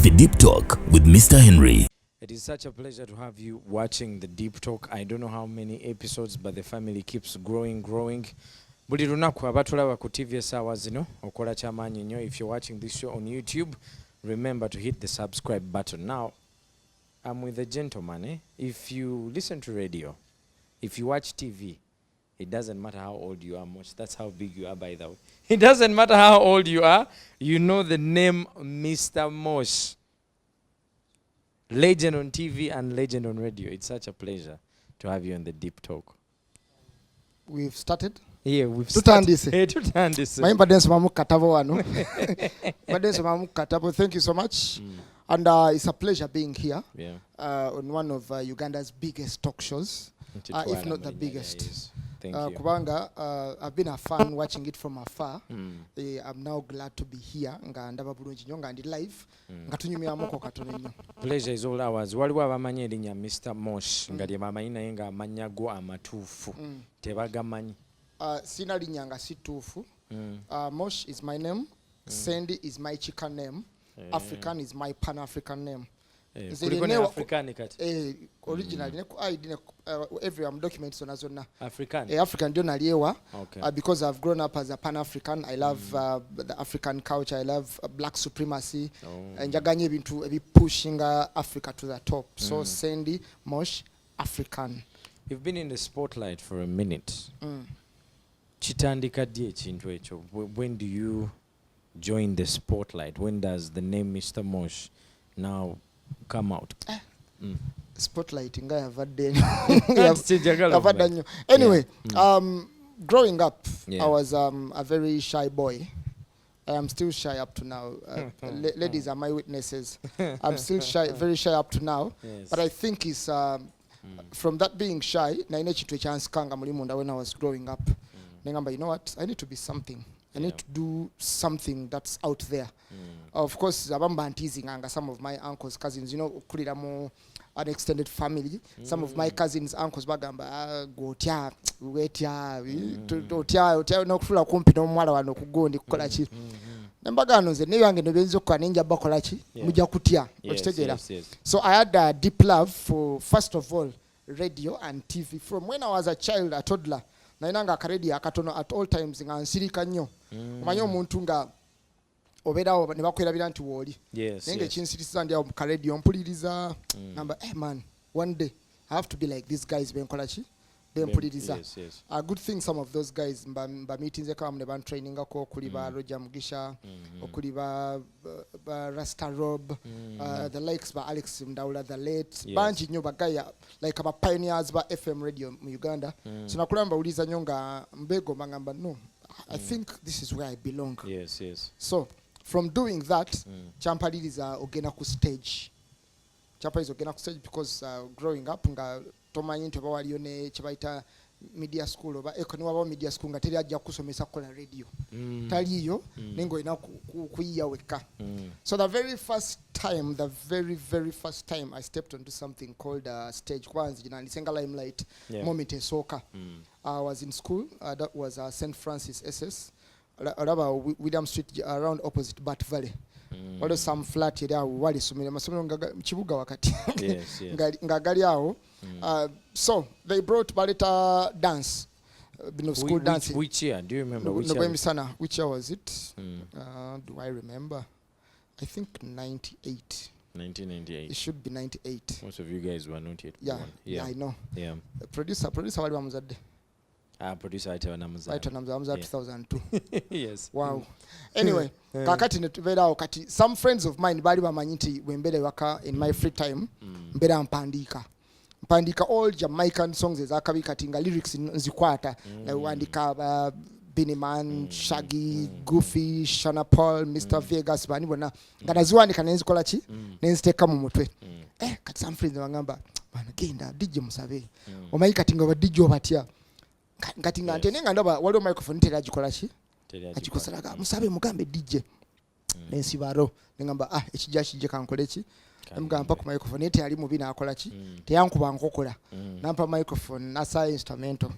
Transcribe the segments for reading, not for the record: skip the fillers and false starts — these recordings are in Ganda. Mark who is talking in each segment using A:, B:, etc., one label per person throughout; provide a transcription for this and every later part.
A: The Deep Talk with Mr. Henrie.
B: It is such a pleasure to have you watching The Deep Talk. I don't know how many episodes, but the family keeps growing. Buli lunaku abatulaba ku TV esaawa zino okola kyamaanyi nnyo. If you're watching this show on YouTube, remember to hit the subscribe button. Now, I'm with a gentleman. If you listen to radio, if you watch TV, it doesn't matter how old you are, Mosh. That's how big you are, by the way. It doesn't matter how old you are. You know the name Mr. Mosh. Legend on TV and legend on radio. It's such a pleasure to have you on The Deep Talk.
C: We've started.
B: Yeah, we've started.
C: Thank you so much. And it's a pleasure being here on one of Uganda's biggest talk shows, if not the biggest.
B: Thank you.
C: Kubanga, I've been a fan watching it from afar. I'm now glad to be here. Live.
B: Pleasure is all ours. Waliwo abamanyi erinnya Mr. Mosh nga lye bamanyi naye nga amannya go amatuufu tebagamanyi.
C: Sina linnya nga situufu. Mosh is my name. Sandy is my chicken name. African is my Pan-African name.
B: African
C: originally every documents on zonna
B: African
C: ndio naliewa because I've grown up as a Pan-African. I love the African culture. I love black supremacy. Njaganye ebintu pushing Africa to the top. So Sandy Mosh African.
B: You've been in the spotlight for a minute. Kitandika ddi ekintu ekyo? When do you join the spotlight? When does the name Mr. Mosh now come out?
C: Spotlight inga yavadde. Anyway, growing up, I was a very shy boy. I am still shy up to now. Ladies are my witnesses. I'm still shy, very shy up to now. But I think it's from that being shy, when I was growing up, you know what? I need to be something. I need to do something that's out there. Of course, I'm teasing some of my uncles, cousins, you know, an extended family. Some of my cousins, uncles, bagamba, go tia, wait ya, no fula kumpi no mwala wano kugo ndi kukolachi. Nembagano ze neyo ange nobenzo kwa ninja bakolachi, muja kutia. So I had a deep love for, first of all, radio and TV. From when I was a child, a toddler, nainanga akaredi akatono at all times nga nsirika nnyo. Omanyi omuntu nga obeerawo ne bakwirabira nti wooli. Nenge kinsirisiza ndi awo mu karadio mpuliriza. Namba, man, one day I have to be like these guys benkola ki? Bempuliriza. A good thing some of those guys mba meetings ekamu ne ban training ako okuli ba Roger Mugisha, okuli ba Rasta Rob, the likes ba Alex Mdaula, the late banji nnyo bagaya like aba pioneers ba FM radio mu Uganda. So nakulamba uliza nnyo nga mbego ngamba no, I think this is where I belong. So from doing that, champaliriza ogena ku stage. Champaliriza ogena ku stage because growing up nga tomanyi nti bawaliyo ne kibaita media school oba ekoni waba media school nga teri ajja kusomesa kola radio. Taliyo nengo ina kuyiya weka. So the very first time I stepped onto something called stage kwanza jina nisenga limelight moment esoka. I was in school, that was St. Francis SS, William Street, around opposite Bat Valley. Wale some flat here wali sumile masomero chibuga wakati ngagali awo. So they brought baleta dance, school dance.
B: Which year? Do you remember? Which
C: year was it? Do I remember? I think 98.
B: 1998.
C: It should be 98.
B: Most of you guys were not yet
C: born. Yeah, I know.
B: Yeah.
C: Producer wali bamuzadde.
B: Producer aita namuzadde.
C: 2002.
B: Yes.
C: Wow. Anyway, kakati netuberawo kati some friends of mine bali bamanyi nti wembere waka in my free time mbera mpandika all Jamaican songs ezakabi kati nga lyrics nzikwata wandika Biniman, Shaggy, Goofy, Shana Paul, Mr. Vegas bani bona ngadaziwandika nenzikola ki nenziteka mu mutwe. Kati some friends bangamba bana genda DJ musabe omayi kati nga DJ obatya kati nga ntene nga ndaba waliwo microphone tera agikola ki akikosalaga musabe mugambe DJ nensibaro ngamba ekijja kijje kankole ki mugamba ku microphone ete ali mubi nakola ki teyankuba nkokola nampa microphone nasa instrumental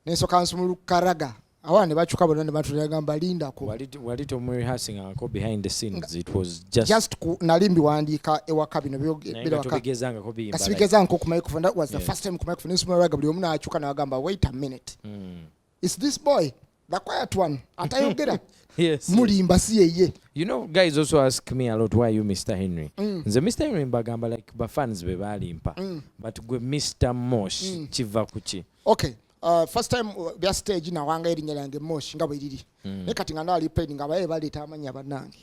C: nensoka nsumulu karaga awane bachuka bonna ne batulira gamba linda ko
B: wali to rehearsing ako behind the scenes. It was just
C: nalimbi wandika ewaka bino
B: bila waka tubigezanga ko biyimba
C: kasibigezanga ko ku microphone. That was the first time ku microphone nsumira buli omu achuka na gamba wait a minute, is this boy the quiet one atayogera?
B: Yes.
C: Mulimba si yeye.
B: You know, guys also ask me a lot, why you Mr. Henrie? The Mr. Henrie mbagamba like ba fans be balimpa. But gwe Mr. Mosh chiva kuchi.
C: Okay. First time bya stage na wanga erinnya lyange Mosh nga bwe liri. Ne kati nga nali paid nga baye baleta amanya banange.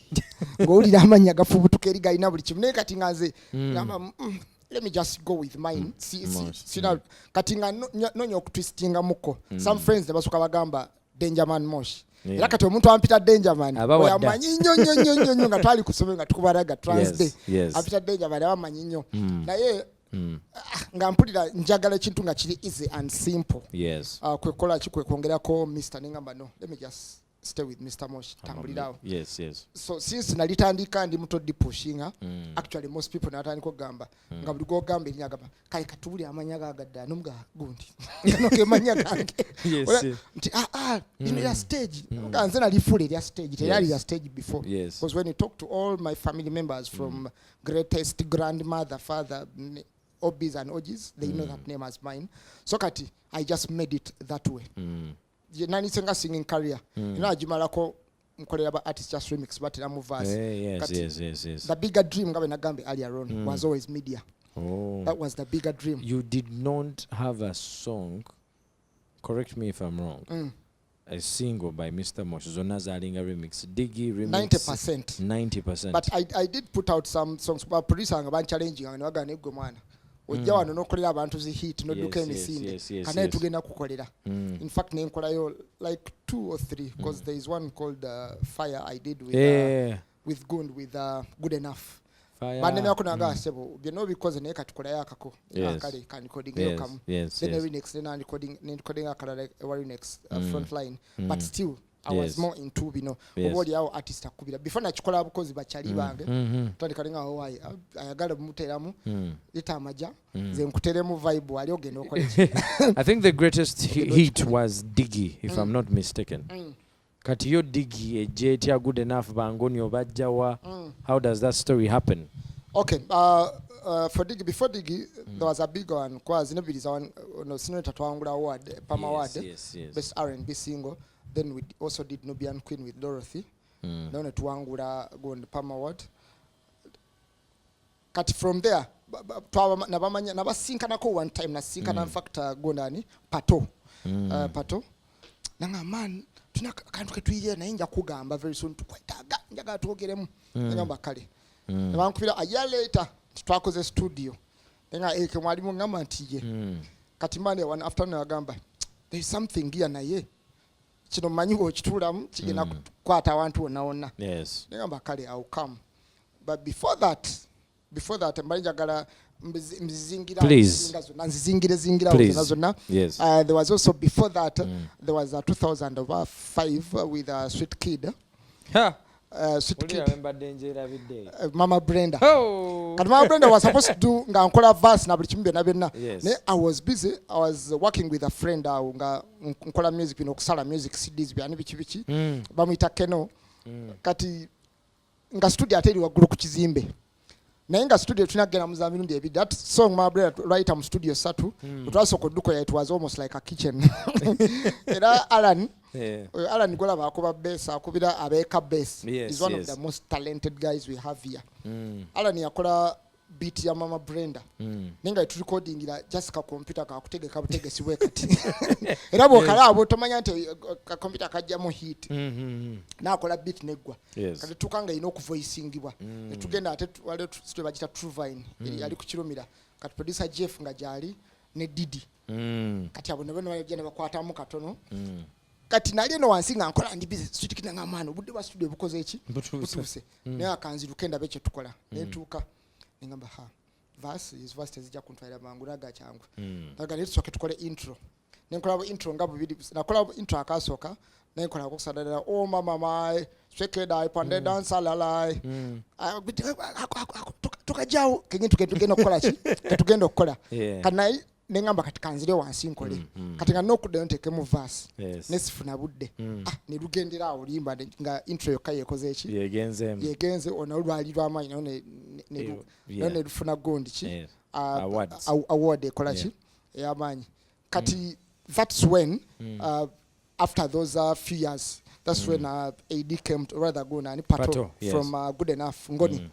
C: Ng'olira amanya gafubutuka eri galina buli kimu. Ne kati nga nze ngamba let me just go with mine. Sina kati nga nonya okutwistinga muko. Some friends ne basuka bagamba Dangerman Mosh. Era kati omuntu ampita Dangerman oyamanyi nnyo nga twali kusome nga tukubaraga Transday ampita Dangerman abamanyi nnyo naye nga mpulira njagala ekintu nga kiri easy and simple kwekola ki kwekwongerako Mr. Nengamba no, let me just stay with Mr. Mosh tambulirawo. So since nalitandika ndi muto di pushinga actually most people natandika okugamba nga buli gogamba erinnya gamba kale katubuli amanya gagadda nomuga gundi no kemanya gange nti ya stage nga nze nali full ya stage teyali ya stage before because when you talk to all my family members from greatest grandmother father obis and ogis they know that name as mine. So kati I just made it that way. Nani senga singing career ajimalako nkolera ba artist just remix but na move verse. Yes. The bigger dream ngabe nagambe earlier on was always media. That was the bigger dream.
B: You did not have a song, correct me if I'm wrong, a single by Mr. Mosh Zona Zalinga remix Diggy remix 90%.
C: But I did put out some songs but producer nga ban challenging nga waga negwe mwana ojja wano nokolera abantu zi hit no duka emisinde kana tugenda kukolera. In fact nenkolayo like 2 or 3 because there is one called Fire I did with Gund with Good Enough. Bande me akuna ga sebo bino because ne katukola yakako akale kan recording yo kam then every next then recording akala every next front line but still I was more into bino oboli yao artist akubira before na chikola bukozi bachali bange tandikalinga why ayagala muteramu litamaja ze nkuteremu vibe ali ogenda okola.
B: I think the greatest hit was Diggy if I'm not mistaken. Kati yo Diggy ejeti ya Good Enough bangoni obajjawa. How does that story happen?
C: Okay, for Diggy, before Diggy there was a big one kwazi nebiliza one no sino tatwangula award Pama award best R&B single. Then we also did Nubian Queen with Dorothy. Then tuangula go on the Pama award. Kati from there nabamanya nabasinkana ko one time nasinkana in fact go nani Pato. Pato nanga man tuna kantu ketuiye na inja kugamba very soon tukwetaga njaga tuogeremu ngamba kale nabankubira a year later twakoze studio nga eke mwalimu ngamba ntiye kati mane one afternoon agamba there is something here na ye kino manyiwo kitulamu kigena kwata abantu onaona ngamba kale I'll come but before that mbanjagala mzizingira zona. There was also before that there was a 2005 with a Sweet Kid. Sweet Kid. Mama Brenda. And Mama Brenda was supposed to do nga nkola verse na buli kimbe na benna. I was busy. I was working with a friend nga nkola music bino kusala music CDs byani bichi bamuyita Keno. Kati nga studio ateri wagulu ku kizimbe. Nainga studio tunagena muzamiru ndi ebi that song my brother write am studio satu utwasoko duko ya it was almost like a kitchen. Era Alan gola bakuba bass akubira abeka bass is one of the most talented guys we have here. Alan yakola beat ya Mama Brenda ninga itu recording ila just ka computer ka kutegeka butegesi wekati era bokala abo tomanya nti ka computer kajja mu hit na akola beat negwa kati tukanga ino ku voicingibwa tugenda ate wale studio bagita True Vine yali ku Kiromira kati producer Jeff nga jali ne Didi kati abo nabone bagenda bakwata mu katono kati nali no wansi nga nkola ndi busy studio kinanga mano budde ba studio bukoze eki butuse ne akanzi lukenda beche tukola ne tuka ngamba verse zijja kuntwala mangulaga changu daga nitsoke tukole intro nenkola intro ngabo bidi nakola intro akasoka nenkola kusadala oh mama mai shekeda ipande dance lalai tukajao kenye tugenda okukola ki tugenda okukola kana nengamba kati kanzire wansi nkole kati nga nokudde ntekemu verse nesifuna budde ne lugendera awo limba nga intro yokka yekoze eki yegenze onalwali lw'amaanyi ne lufuna gondi ki award ekola ki ey'amaanyi kati that's when after those few years that's when AD came to rather go nani Pato from Good Enough Ngoni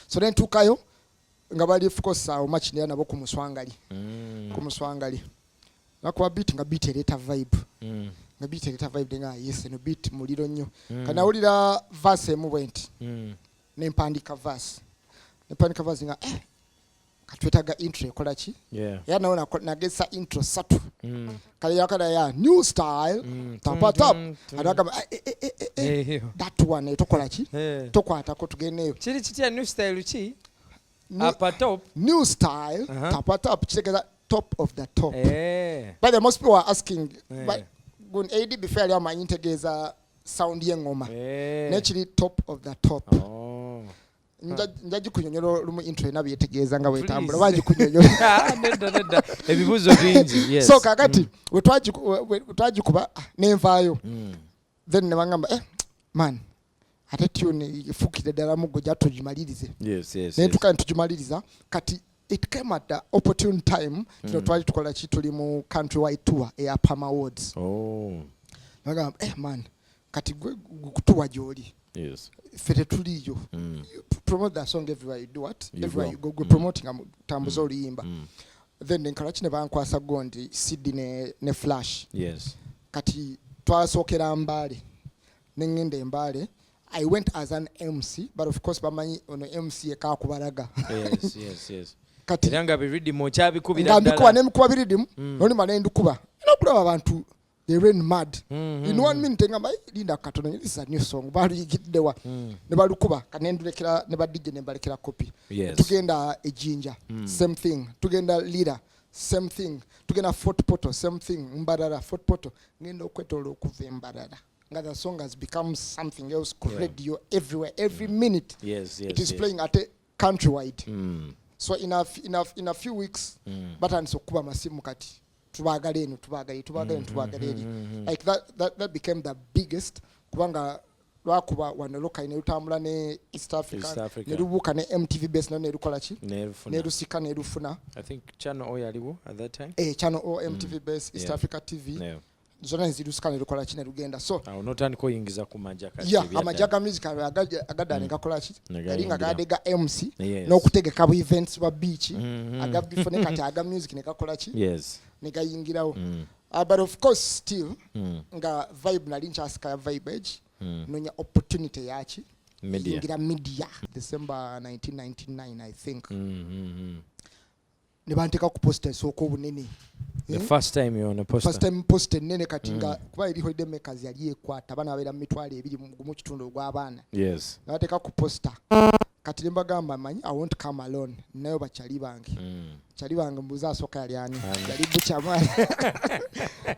C: so then tukayo nga bali of course much ne nabo kumuswangali nakuba beat nga beat eleta vibe nga beat eleta vibe nga yes no beat muliro nnyo kana ulira verse emu went nempandika verse nga katwetaga intro ekola ki ya naona nagesa intro satu kale yakala ya new style tap adakaba that one etokola ki tokwata ko tugeneyo
B: kiri kitya new style ki upper top
C: new style tap kitegeza top of the top but the most people are asking but gun AD before ya manyintegeza sound y'engoma nekiri top of the top njaji kunyonyolo lumu intro enabyetegeeza nga wetambula baji kunyonyolo
B: nedda ebibuzo bingi yes
C: so kakati wetwaji kuba nenvaayo then nebangamba man ate tune ifukire ddala mugo jatujimalirize netuka ntujimaliriza kati it came at the opportune time twali tukola ki tuli mu countrywide tour eya Pam Awards nagamba man kati kutuwa joli fete tuliyo promote that song everywhere you do what everywhere you go promoting tambuzo liyimba then nkala kine bankwasa gondi CD ne flash kati twasokera Mbale nengende Mbale I went as an MC but of course bamanyi ono MC ekakubalaga
B: yes kati yanga biridi mo chabi kubira
C: ndala ngabikuba nemikuba biridi noni manendu kuba inokulaba abantu they ran mad in 1 minute ngamba linda katono this is a new song balu yigiddewa ne balukuba kanendulekera ne badije ne balekera copy tugenda ejinja same thing tugenda leader same thing tugenda Fort Poto same thing Mbarara Fort Poto ngenda okwetola okuva Mbarara nga the song has become something else radio everywhere every minute it is playing at a countrywide so in a few weeks batandise okuba masimu kati tubagale like that became the biggest kubanga lwakuba wanaloka ine utambula ne East Africa ne rubuka ne MTV base ne rukola ki ne rusika ne rufuna
B: I think channel O yaliwo at that time
C: channel O MTV base East Africa TV zona nzirusika ne rukola ki ne rugenda so
B: notani ko yingiza ku majaka
C: amajaga music agadane gakola ki galinga gadega MC no kutegeka bu events ba beach agabifone kati aga music ne gakola ki negayingirawo but of course still nga vibe na lincha aska vibe edge nonya opportunity yachi ingira media December 1999 I think nebanteka ku poster soko bunene
B: the first time you on a poster
C: first time poster nene katinga kuba iri holiday makers yali ekwata bana abera mitwale ebiri mu kitundu gw'abaana nabateka ku poster kati mbagamba manyi I won't come alone nayo bachali bange chali bange mbuza asoka yali ani yali buchamani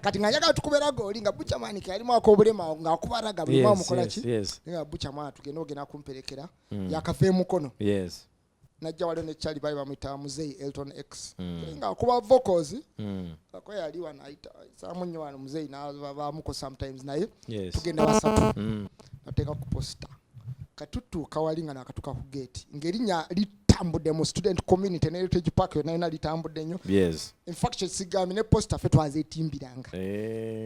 C: kati ngajaga tukubera goli nga buchamani kali mwako obulema nga kubaraga buli mwa mukola ki nga buchamani tugenogena kumperekera yakafe mukono najja wale ne chali bali bamita Muzei Elton X nga kuba vocals ko yali wanaita samunyo wana Muzei na bamuko sometimes naye tugenda basatu nateka ku poster katutu kawalinga nakatuka ku gate ngerinya litambude mu student community na heritage park yona litambude nnyo in fact sigami ne poster fe twazetimbiranga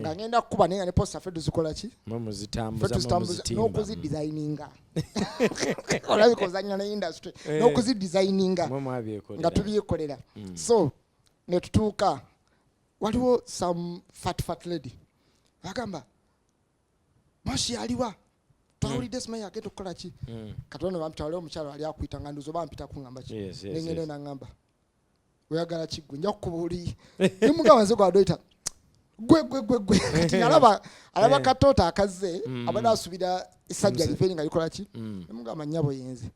C: nga ngenda kuba ne poster fe tuzikola ki
B: mama zitambuza
C: no kuzi designinga ola bikozanya na industry no kuzi designinga
B: mama abyekolera
C: nga tubiyekolera so ne tutuka waliwo some fat lady agamba Mosh aliwa Tawuli desma ya keto kola ki katono bampita wale omukyalo ali akuita nganduzo bampita kungamba ki nengene na ngamba oyagala kigwe nja kubuli nimuga wanze kwa doita gwe kati alaba katota akaze abada asubira isajja lifeni nga likola ki nimuga manyabo yenze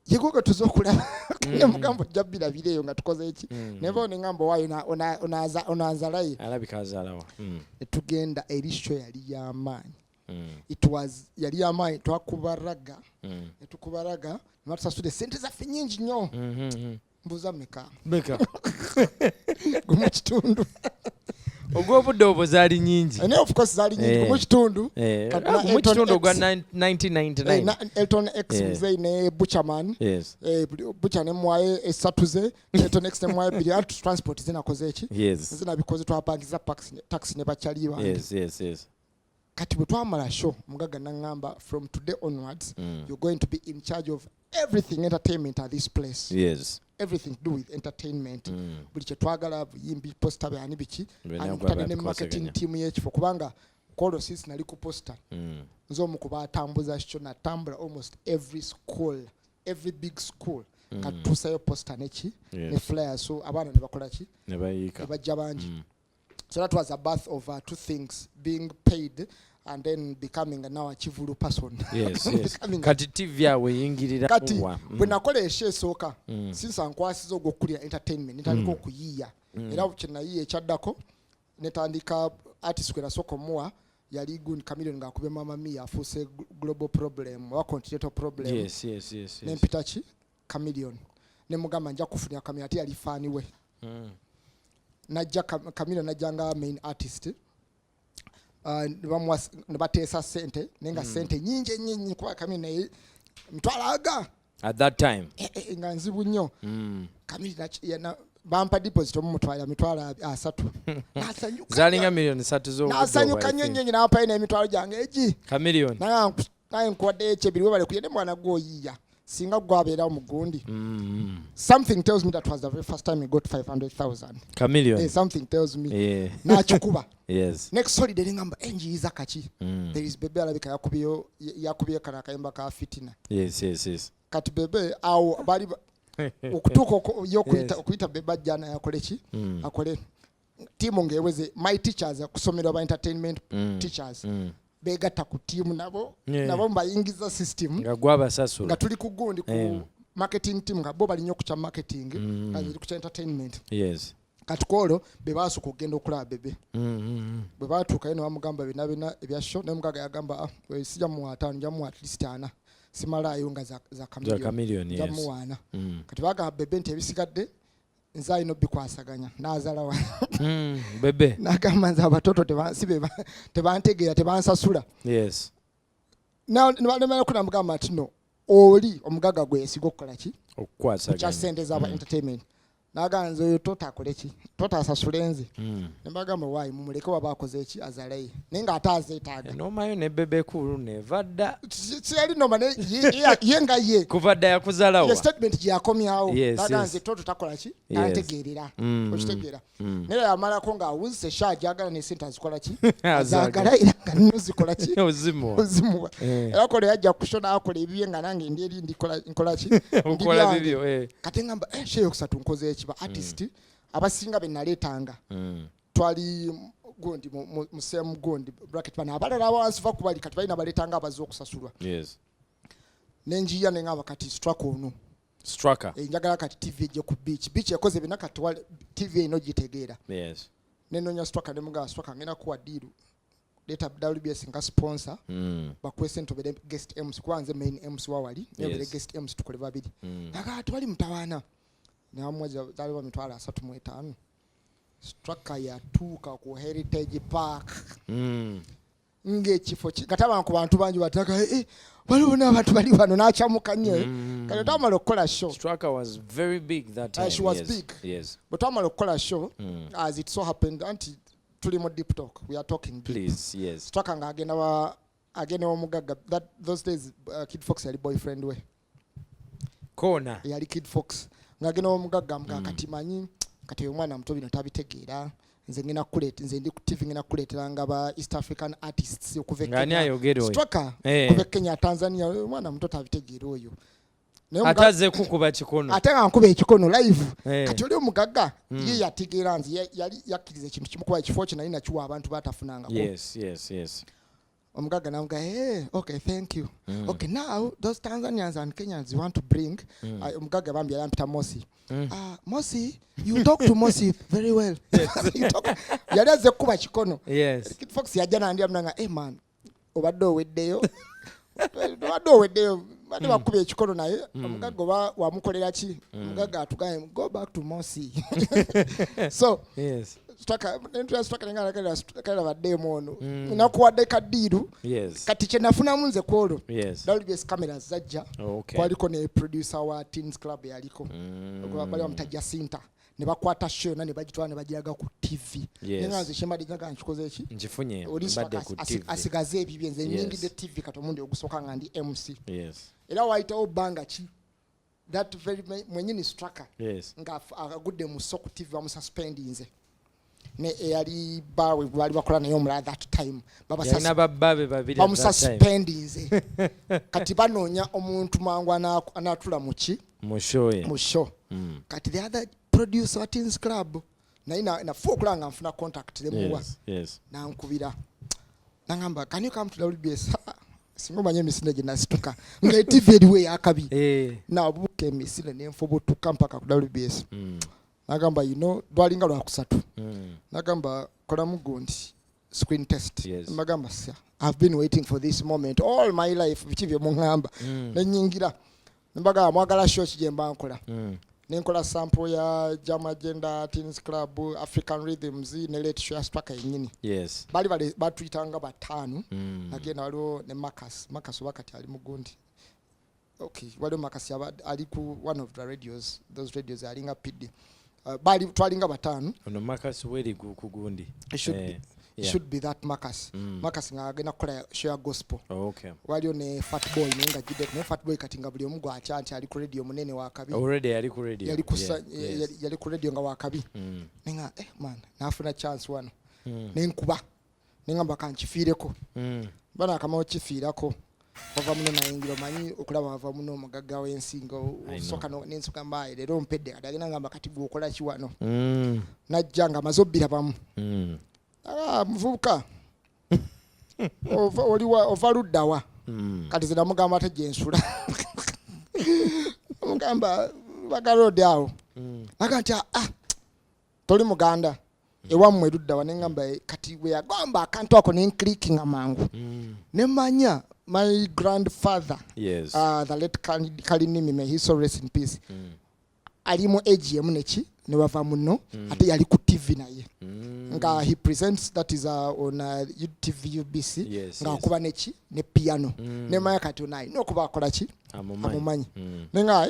C: yego tuzokula nemugamba jabbira bireyo nga tukoze eki nebo nengambo wayo onaanza lai
B: alabika azalawa
C: tugenda erisho yali yamanyi it was yali amayi twakubaraga netukubaraga natusasude sente za nyingi nnyo mbuza meka Gumu kitundu.
B: Ogw'obudde obwo zaali nyingi.
C: And of course zaali nyingi mu kitundu.
B: Mu kitundu gwa 1999.
C: Elton X mzee ne Butcherman.
B: Yes.
C: Butcher ne mwaye esatuze. Elton X ne mwaye bili transport zinakoze eki.
B: Yes.
C: Zinabikoze twapangiza taxi ne bachali bange.
B: Yes.
C: Kati bwe twamala show Mugaga nangamba from today onwards you're going to be in charge of everything entertainment at this place.
B: Yes.
C: Everything to do with entertainment. Buli kye twagala yimbi poster byani biki and ne marketing team yekifo kubanga kodo sisi nali ku poster. Nzo mu kubatambuza kyo na tambula almost every school, every big school. Katusayo poster neki ne flyer so abana ne bakola ki
B: ne bayika
C: bajja bangi. So that was a birth of two things, being paid and then becoming now a chivulu person.
B: Yes. Kati TV awe yingirira
C: kati bwe nakolesha esooka since ankwasiza okukulira entertainment nitandika okuyiya era kyenayiya ekyaddako netandika artist kwe nasooka omuwa yali gun Chameleone ng'akubye Mama Mia afuuse global problem wa continental problem.
B: Yes.
C: Nempita ki Chameleone ne mugamba nja kufunira Chameleone ati yali fani we. Najja Chameleone najjanga main artist nebateesa sente nenga sente nyingi kwa Chameleone mtwalaga
B: at that time
C: nga nzibu nnyo. Chameleone bampa deposit omutwala mitwala 3 nasanyuka
B: zalinga million 3 zo
C: nasanyuka nnyo n'ampa ina emitwalo gyange egi
B: Chameleone
C: naye nkwadde ekyebiri webale kuyede mwana gwoyiya singa gwabeera omugundi. Something tells me that was the very first time he got 500,000.
B: Chameleone.
C: Something tells me. Nachikuba.
B: Yes.
C: Next holiday ngamba enjiza kachi. There is bebe alabika yakubiye kana kayimba ka fitina.
B: Yes.
C: Kati bebe au bali okutuko yo kuita bebe jana yakolechi akole timu ngeweze my teachers kusomera ba entertainment teachers. Begatta ku team nabo mbayingiza system
B: nga gwaba sasula
C: nga tuli ku gundi ku marketing team nga bo bali nnyo ku kya marketing nga ziri ku kya entertainment.
B: Yes.
C: Katukolo bebasuka okugenda okulaba bebe bwe batuuka yeno bamugamba bina ebya show ne Mugaga yagamba sijja mu 5 nja mu at least 4 simalayo nga za Chameleone jamuwana. Kati bagamba bebe nti ebisigadde nzai no bikwasaganya nazala wa
B: bebe
C: nagamba nza abatoto tebantegeera tebansasula.
B: Yes.
C: Now ne kuna mugamba ati no oli Omugaga gwe esiga okukola ki
B: okukwasaganya
C: kya sente za entertainment naganze oyo tota akoleki tota asasulenzi nembagamba wayi mumuleke wabakoze eki azaleyi nenga atazeetaaga
B: nomayo ne bebe kulu nevadda
C: siyali noma ne yenga ye
B: kuvadda yakuzalawa
C: ye statement gyakomyawo naganze toto takola ki antegeerera okitegeera naye yamalako nga awuzise shaji agala ne sente azikola ki azagala era nga nozikola ki ozimuwa era kole yajja kushona akola ebiye nga nange ndi eri nkola ki
B: okola bibyo
C: kati ngamba sheyo kusatu nkoze eki ba artist abasinga benaleetanga twali gondi mu same gondi bracket bana abalala awansi va kubali kati balina baleetanga abazi okusasulwa.
B: Yes.
C: Nenjiya nengaba kati strike ono
B: striker
C: njagala kati TV ejje ku beach yakoze bina kati TV ino gitegeera.
B: Yes.
C: Nenonya striker ne muga striker ngena kuwa deal leta WBS nga sponsor bakwese ntobere guest MC kwanze main MC wawali nebere guest MC tukole babiri aga twali mtawana na mmoja daliwa mitwala 3.5 striker ya tuka ku Heritage Park nge kifo kataba ku bantu banji bataka balibona abantu bali bano nachamuka nnyo kale tamalo kola show.
B: Striker was very big that time.
C: She was big.
B: Yes.
C: But tamalo kola show as it so happened anti tuli mo deep talk we are talking deep.
B: Please. Yes.
C: Striker nga agenda wa Mugaga that those days Kid Fox yali boyfriend we
B: kona
C: yali Kid Fox nga agenda wa Mugaga mga kati manyi kati omwana muto bino tabitegeera nze ngina kulete nze ndi ku TV ngina kuleteranga ba East African artists okuva Kenya
B: ngani ayogero
C: Striker okuva Kenya Tanzania omwana muto tabitegeera oyo
B: ataze kukuba kikono
C: ate nga nkuba ekikono live kati oli Omugaga ye yategeera nze yali yakkiriza ekintu kimu kuba ekifo kino nina kiwa abantu batafunanga.
B: Yes.
C: Omugaga namuga okay thank you okay now those Tanzanians and Kenyans you want to bring Omugaga bambi alampita Mosi Mosi you talk to Mosi very well yali aze kuba kikono.
B: Yes.
C: Kid Fox yajja nandi amnanga man obadde oweddeyo bali bakubye ekikono naye omugagga wamukolera ki omugagga atugaye go back to Mosi. So
B: yes
C: Straka ngala bademo ono nakuwadde kadiru kati kye nafunamu nze kwolwo WBS cameras zajja kwaliko ne producer wa Teens Club yaliko bali bamutajja Sinta ne bakwata show ne bagitwala ne bagiraga ku TV nenganze shemadi gaga nchikoze eki
B: njifunye mbadde ku TV
C: asigaze ebibyenze nyingi de TV katomundi ogusoka ngandi MC era waitawo banga ki that very mwenyini Straka nga agudde mu soku TV bamususpendinze ne yali bawe bali bakola nayo omulala that time
B: babbabe babiri
C: bamususpendinze kati banoonya omuntu mangu anatula muki
B: mu show
C: kati the other producer wa Teens Club na fokulanga nfuna contact lemuwa nankubira nangamba can you come to WBS singomanye misinde ginasituka nga TV ediwe yakabi na buke misinde nemfobo tukampaka ku WBS nagamba dwalinga lwa kusatu nagamba kola mugundi screen test nagamba I've been waiting for this moment all my life bichivye mungamba nenyingira mbaga mwagala show kijemba nkola nenkola sample ya Jam Agenda Teens Club African Rhythms ne late show Straka yenyini bali batwitanga batano agenda waliwo ne Marcus wakati ali mugundi okay waliwo Marcus ali ku one of the radios those radios alinga PD bali twalinga batano
B: ono Marcus weli kugundi
C: should be that Marcus Marcus ngagena kola share gospel waliyo ne Fat Boy nenga jide ne Fat Boy katinga buli omugo achanti ali ku radio munene wa kabi
B: already ali ku radio
C: yali ku radio nga wa kabi nenga man nafuna chance wano nenkuba nengamba kanchifireko bana kama ochifirako bava muno nayingiro manyi okulaba bava muno omugagga w'ensingo osoka n'ensoka mbaye leero mpedde kadagina ngamba kati gwokola ki wano najjanga amazobbira bamu muvubuka ova luddawa kati zina mugamba ate gyensula mugamba bagalode awo aga nti toli muganda ewammwe luddawa nengamba kati bwe yagamba akantu ako nenclicking amangu nemanya my grandfather the late Kalinimi may he so rest in peace ali mu AGM neki ne bava muno ate yali ku TV naye nga he presents that is on TV UBC nga kuba neki ne piano ne maya kati onayi nokuba akola ki amumanyi nenga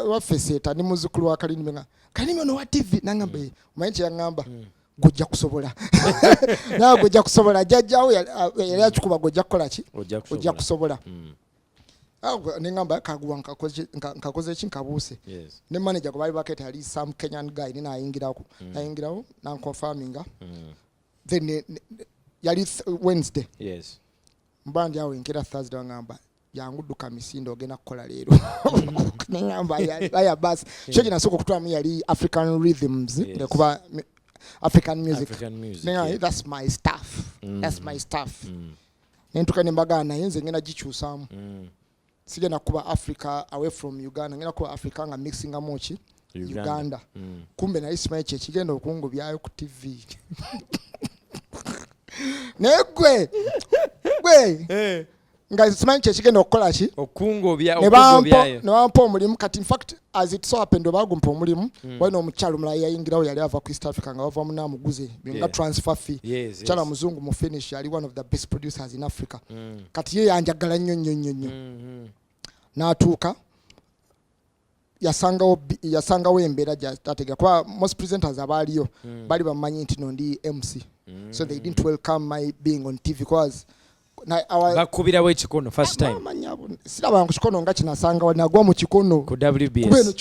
C: wafeseta ni muzukulu wa Kalinimi nga Kalinimi ono wa TV nangamba umanyi yangamba gojja kusobola na gojja kusobola jajjawo yali akuba gojja kukola ki gojja kusobola ningamba kaguwa nkakoze chinkabuse ne manager ko bali bakete ali some Kenyan guy nina ayingirawo na confirminga then yali Wednesday mbandi awo inkira Thursday ngamba yanguduka misindo ogena kukola leero ningamba ya bas shoji nasoko kutwa yali African Rhythms kuba African music. That's my stuff. That's my stuff. Nentuka nembagana yenze ngena gichusamu. Sije nakuba Africa away from Uganda ngena kuba Africa nga mixing amochi Uganda. Kumbe na Ismail che kigenda okungo byayo ku TV. Negwe. Gwe. Nga Ismail che kigenda okola ki?
B: Okungo byayo.
C: Ne bampa omulimu kati in fact as it so happened bagumpa omulimu wano omukyalo mulala yayingirawo yali ava ku East Africa nga bava mu namuguze nga transfer fee chala muzungu mu finish yali one of the best producers in Africa kati ye yanjagala nnyo n'atuuka yasangawo embeera gy'ategeka kuba most presenters abaaliyo bali bamanyi nti nondi MC so they didn't welcome my being on TV because
B: bakubirawo ekikono first time
C: siraba nkikono nga kinasanga wanagwa mu kikono
B: ku WBS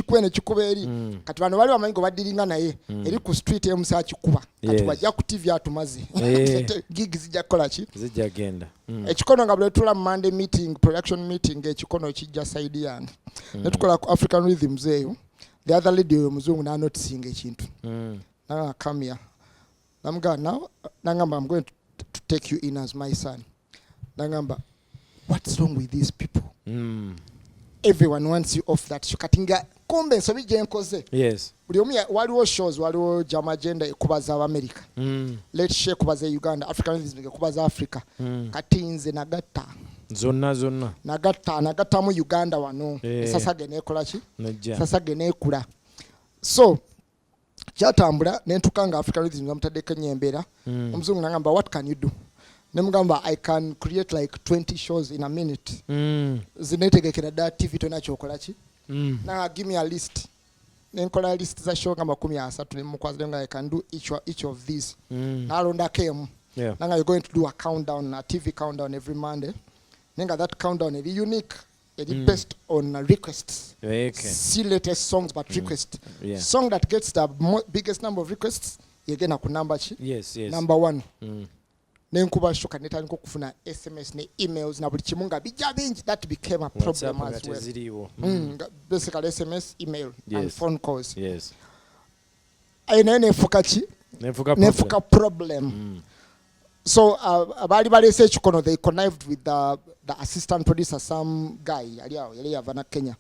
C: kubeno kikuba eri kati bano bali bamanyi ngo badiringa naye eri ku street MC akikuba kati bajja ku TV atumaze gig zijja kola ki
B: zijja genda
C: ekikono nga bwe tula Monday meeting production meeting ekikono kijja side yange netukola ku African Rhythms eyo the other lady muzungu na noticing ekintu na come here now nangamba I'm going to take you in as my son. Nangamba, what's wrong with these people? Everyone wants you off that. Shukatinga kumbe so bije nkoze.
B: Yes.
C: Buli omu waliwo shows waliwo Jam Agenda ekubaza America. Let's share kubaza Uganda, African Rhythms kubaza Africa. Kati nze nagatta.
B: zonna
C: nagattamu Uganda wano Sasage nekola ki Sasage nekula so kyatambula nentuka nga African Rhythm ngamutaddeko nyembera omuzungu nangamba what can you do nemugamba I can create like 20 shows in a minute zinetegekera da TV tonacho okola ki na give me a list nenkola list za show kama 13 nemukwaza nga I can do each of these nalonda kemu nanga you're going to do a countdown, a TV countdown every Monday. Nenga that countdown is unique. It's based on requests. See latest songs but requests. Song that gets the biggest number of requests, you get a number.
B: Yes.
C: Number 1. Nenkuba shoka netaniko kufuna SMS ne emails na buli kimunga bija bingi that became a problem as well. Basically SMS, email and phone calls.
B: Yes.
C: Ayine nefuka problem. So abali balese chikono they connived with the assistant producer some guy yali yavana Kenya.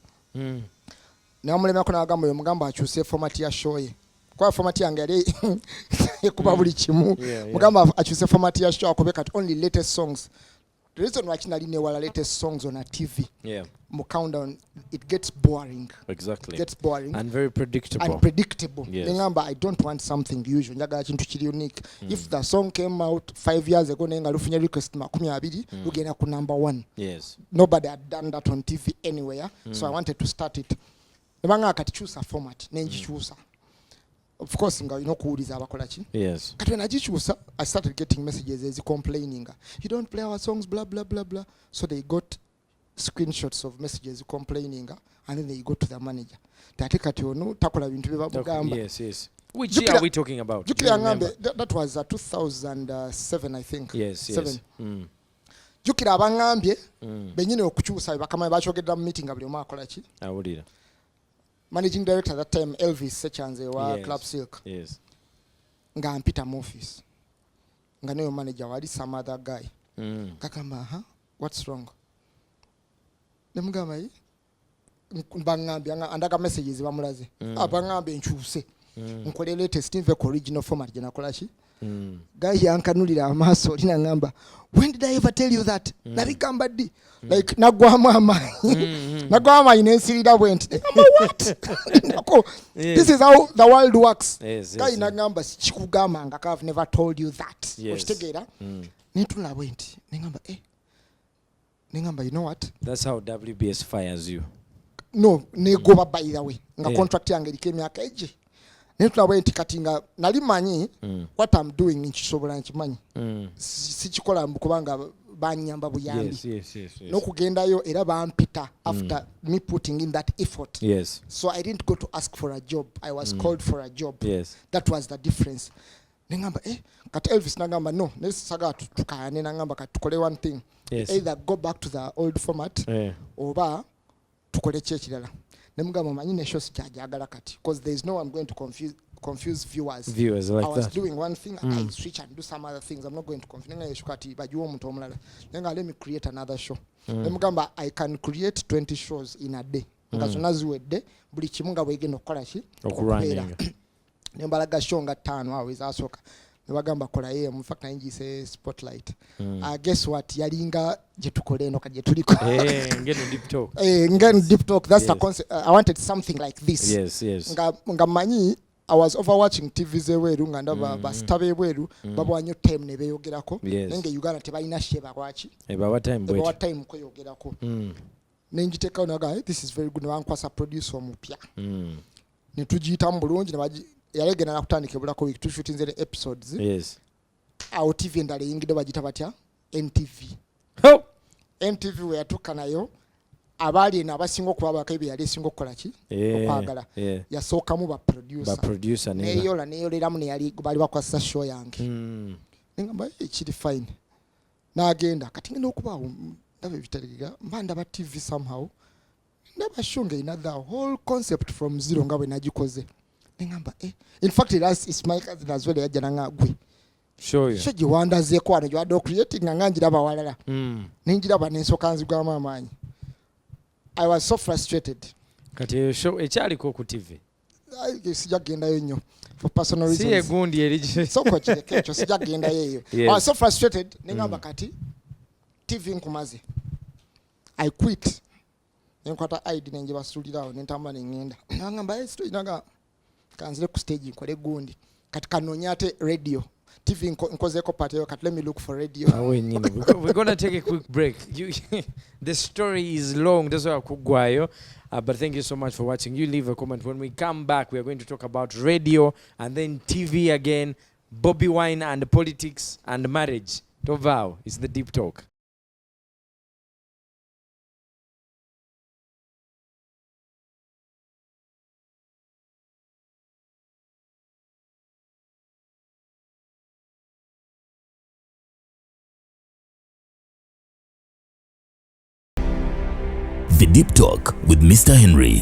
C: Na mulema kuna agambo yomugamba akyuse format ya show ye. Kwa format yange yali ekuba buli kimu. Mugamba akyuse format ya show akobeka only latest songs. The reason why China line wala latest songs on a TV. Mo countdown it gets boring.
B: Exactly.
C: It gets boring
B: and very predictable.
C: Yes. Remember, I don't want something usual. Njaga chintu chili unique. If the song came out 5 years ago nenga lufunya request makumi abiri ugena ku number 1.
B: Yes.
C: Nobody had done that on TV anywhere. So I wanted to start it. Nemanga kati choose a format nenji choose. Of course nga kuuliza abakola ki.
B: Yes.
C: Kati najichusa I started getting messages as complaining. You don't play our songs blah blah blah blah. So they got screenshots of messages complaining and then they go to the manager. Tatikati ono takola bintu bebagamba.
B: Yes. Which year are we talking about?
C: That was 2007 I think.
B: Yes.
C: 7. Jukira abangambye benyine okukyusa bakama bachogedda mu meeting abuli omakola ki.
B: Awulira.
C: Managing director at that time Elvis Sechanze wa Club Silk.
B: Yes.
C: Nga mpita mu office. Nga neyo manager wali some other guy. Kakamba, what's wrong? Nemugamba bangambye andaga messages bamulaze. Abangambye nkyuse. Nkole latest inve original format je nakola ki. Guy yankanulira amaso lina ngamba when did I ever tell you that? Nabigamba ddi. Like nagwama inensirira bwenti. What? This is how the world works. Guy nagamba sikugamba nga I've never told you that. Okitegera? Nitula bwenti. Nengamba, you know what?
B: That's how WBS fires you.
C: No, negoba by the way. Nga contract yange likemi myaka eje. Nitula bwenti kati nga nali manyi what I'm doing nkisobola nkimanyi. Sichikola kubanga banyamba buyambi.
B: Yes.
C: No kugendayo era bampita after me putting in that effort.
B: Yes.
C: So I didn't go to ask for a job. I was called for a job.
B: Yes.
C: That was the difference. Nengamba kati Elvis nagamba no nesaga tukayane nangamba kati tukole one thing.
B: Yes.
C: Either go back to the old format oba tukole kyekirala. Nemugamba manyi ne show sikajagala kati because there is no one going to confuse viewers like I was that. Doing one thing I switch and do some other things. I'm not going to confuse nga yeshukati bajuwa omuntu omulala. Nenga let me create another show. Nemugamba I can create 20 shows in a day. Nga zonna ziwedde buli kimunga bwegenda okukola ki
B: okubeera.
C: Nembalaga show nga 5 awo ezasooka. Nebagamba kola in fact nayingiise spotlight. Guess what yalinga gye tukole eno kajje tuliko.
B: Ngeno deep talk.
C: Ngeno deep talk. That's the concept. I wanted something like this.
B: Yes.
C: Nga manyi I was overwatching TV zeweru nga ndaba bastabe ebweru babwanyo time ne beyogerako nenge Uganda tebalina sheba kwaki
B: baba
C: time kweyogerako nenjiteka onaga this is very good wankwasa producer omupya ne tujita mbulungi ne yalegena nakutandika bulako week tushutinze the episodes.
B: Yes.
C: Awo TV ndale yingide bagita batya NTV. NTV we yatuka nayo abali na basingo kuba bakaibe yali singo kola ki okwagala yasooka mu ba producer neyoleramu ne yali bali bakwasa show yange ngamba ekiri fine nagenda kati ngenda okubawo ndabe bitaliga mbanda ba TV somehow ndaba shonge ina the whole concept from zero ngawe najikoze ngamba in fact it's my cousin as well yajana ngagwe
B: sure
C: jiwanda ze kwana you are creating ngangira bawalala ningira banensokanzi gwa mamanyi. I was so frustrated.
B: Kati show echaliko ku TV.
C: Sijagenda yenyo for personal reasons.
B: Si egundi erije.
C: So ko kirekecho sijagenda yeyo. I was so frustrated ningamba kati TV nkumaze. I quit. Nenkwata ID nenje basulirawo nentamba nengenda. Ngamba yesto inaga kanzile ku stage nkole gundi. Kati kanonya ate radio. TV nkozeko pateyo kati let me look for radio.
B: We're going to take a quick break. The story is long. That's why kugwayo. But thank you so much for watching. You leave a comment. When we come back, we are going to talk about radio and then TV again, Bobby Wine and politics and marriage. Tovao, it's the Deep Talk.
A: The Deep Talk with Mr. Henry.